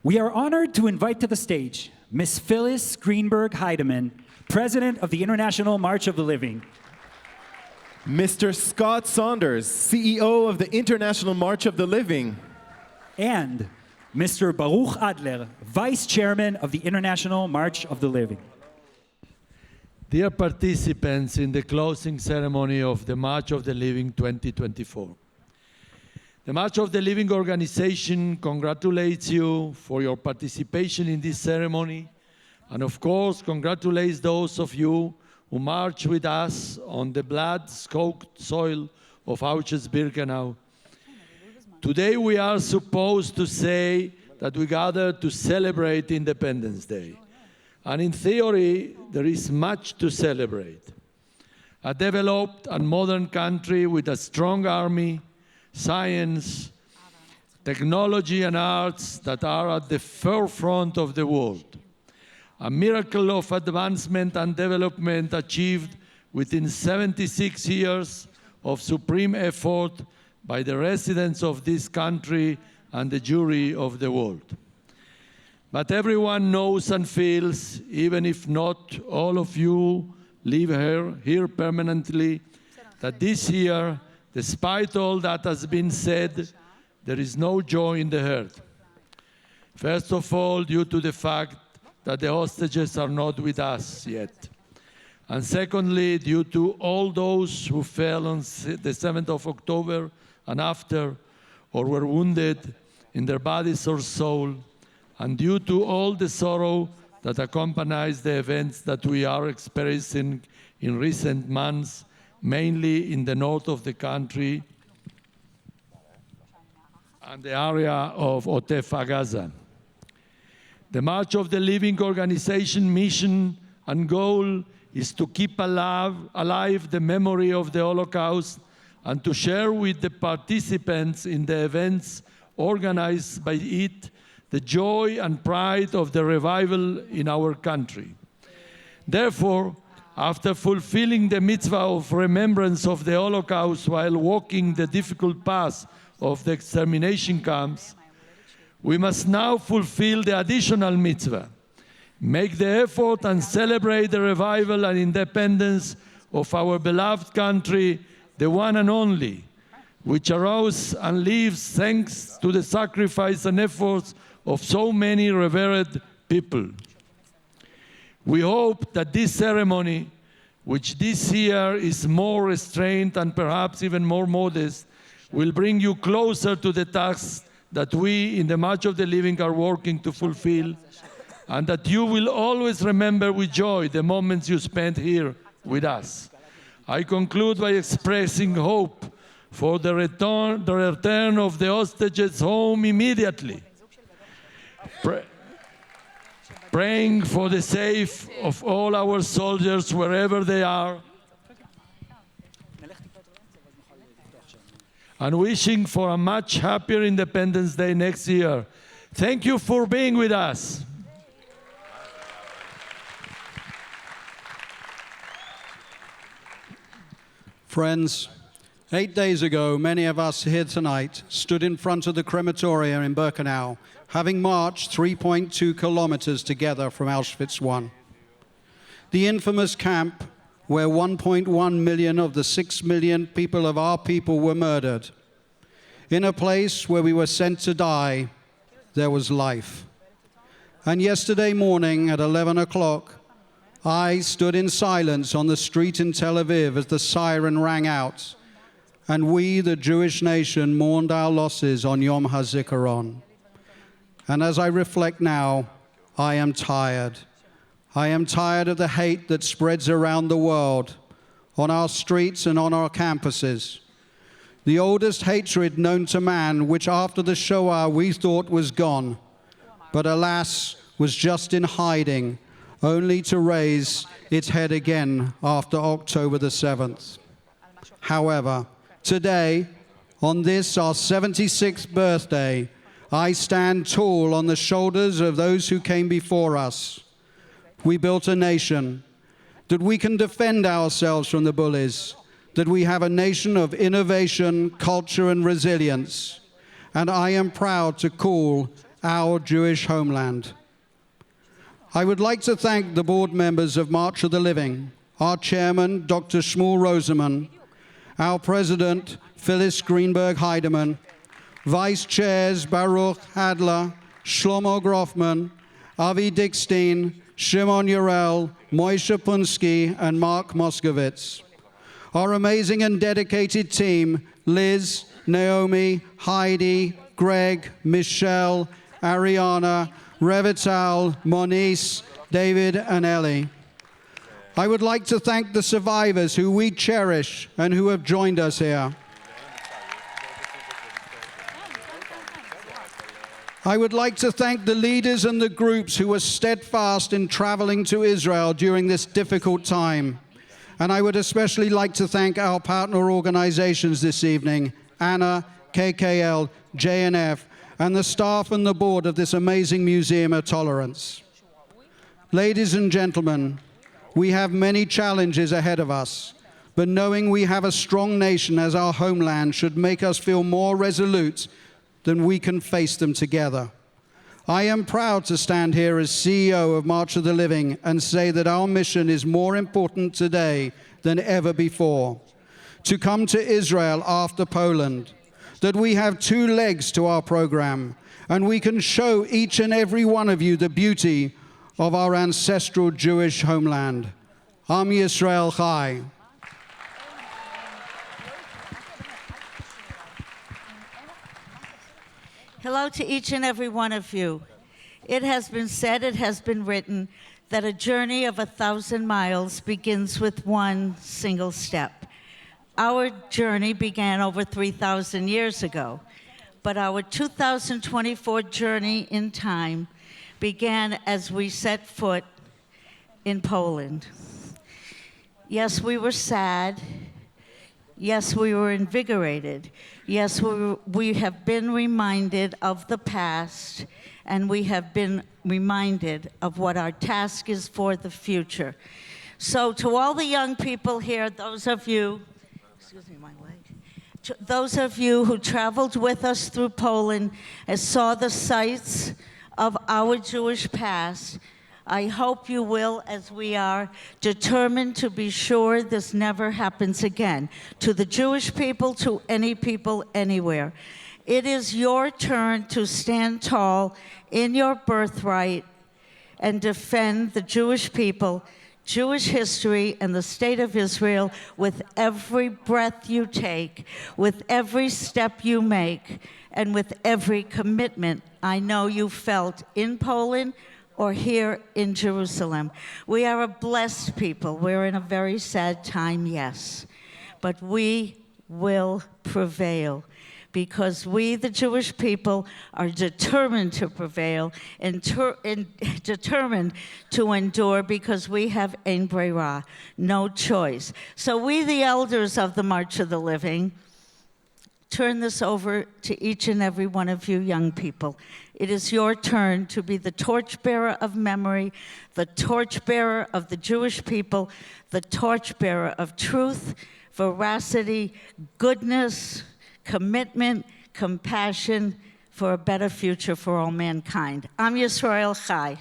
We are honored to invite to the stage Ms. Phyllis Greenberg Heidemann, President of the International March of the Living. Mr. Scott Saunders, CEO of the International March of the Living. And Mr. Baruch Adler, Vice Chairman of the International March of the Living. Dear participants in the closing ceremony of the March of the Living 2024, the March of the Living organization congratulates you for your participation in this ceremony, and of course congratulates those of you who march with us on the blood-soaked soil of Auschwitz-Birkenau. Today we are supposed to say that we gather to celebrate Independence Day. And in theory, there is much to celebrate. A developed and modern country with a strong army, science, technology and arts that are at the forefront of the world. A miracle of advancement and development achieved within 76 years of supreme effort by the residents of this country and the Jewry of the world. But everyone knows and feels, even if not all of you live here permanently, that this year, despite all that has been said, there is no joy in the heart. First of all, due to the fact that the hostages are not with us yet. And secondly, due to all those who fell on the 7th of October and after, or were wounded in their bodies or soul, and due to all the sorrow that accompanies the events that we are experiencing in recent months, mainly in the north of the country and the area of Otef Gaza. The March of the Living organization mission and goal is to keep alive the memory of the Holocaust and to share with the participants in the events organized by it the joy and pride of the revival in our country. Therefore, after fulfilling the mitzvah of remembrance of the Holocaust while walking the difficult path of the extermination camps, we must now fulfill the additional mitzvah, make the effort and celebrate the revival and independence of our beloved country, the one and only, which arose and lives thanks to the sacrifice and efforts of so many revered people. We hope that this ceremony, which this year is more restrained and perhaps even more modest, will bring you closer to the task that we in the March of the Living are working to fulfill, and that you will always remember with joy the moments you spent here with us. I conclude by expressing hope for the return of the hostages home immediately, praying for the safety of all our soldiers wherever they are, and wishing for a much happier Independence Day next year. Thank you for being with us. Friends, 8 days ago, many of us here tonight stood in front of the crematorium in Birkenau, having marched 3.2 kilometers together from Auschwitz I. The infamous camp where 1.1 million of the 6 million people of our people were murdered. In a place where we were sent to die, there was life. And yesterday morning at 11 o'clock, I stood in silence on the street in Tel Aviv as the siren rang out, and we, the Jewish nation, mourned our losses on Yom HaZikaron. And as I reflect now, I am tired. I am tired of the hate that spreads around the world, on our streets and on our campuses. The oldest hatred known to man, which after the Shoah we thought was gone, but alas, was just in hiding, only to raise its head again after October the 7th. However, today, on this, our 76th birthday, I stand tall on the shoulders of those who came before us. We built a nation, that we can defend ourselves from the bullies, that we have a nation of innovation, culture, and resilience. And I am proud to call our Jewish homeland. I would like to thank the board members of March of the Living, our chairman, Dr. Shmuel Rosenman, our president, Phyllis Greenberg Heidemann, vice chairs Baruch Hadler, Shlomo Groffman, Avi Dickstein, Shimon Yorel, Moishe Punsky, and Mark Moskowitz. Our amazing and dedicated team, Liz, Naomi, Heidi, Greg, Michelle, Ariana, Revital, Moniz, David, and Ellie. I would like to thank the survivors who we cherish and who have joined us here. I would like to thank the leaders and the groups who were steadfast in traveling to Israel during this difficult time. And I would especially like to thank our partner organizations this evening, ANA, KKL, JNF, and the staff and the board of this amazing Museum of Tolerance. Ladies and gentlemen, we have many challenges ahead of us, but knowing we have a strong nation as our homeland should make us feel more resolute than we can face them together. I am proud to stand here as CEO of March of the Living and say that our mission is more important today than ever before. To come to Israel after Poland, that we have two legs to our program, and we can show each and every one of you the beauty of our ancestral Jewish homeland. Am Yisrael Chai. Hello to each and every one of you. It has been said, it has been written, that a journey of 1,000 miles begins with one single step. Our journey began over 3,000 years ago, but our 2024 journey in time began as we set foot in Poland. Yes, we were sad. Yes, we were invigorated. Yes, we have been reminded of the past, and we have been reminded of what our task is for the future. So to all the young people here, those of you, excuse me, my leg. Those of you who traveled with us through Poland and saw the sights of our Jewish past, I hope you will, as we are, determined to be sure this never happens again. To the Jewish people, to any people, anywhere. It is your turn to stand tall in your birthright and defend the Jewish people, Jewish history, and the state of Israel with every breath you take, with every step you make, and with every commitment I know you felt in Poland or here in Jerusalem. We are a blessed people. We're in a very sad time, yes, but we will prevail because we, the Jewish people, are determined to prevail and determined to endure because we have ein breira, no choice. So we, the elders of the March of the Living, turn this over to each and every one of you young people. It is your turn to be the torchbearer of memory, the torchbearer of the Jewish people, the torchbearer of truth, veracity, goodness, commitment, compassion for a better future for all mankind. Am Yisrael Chai.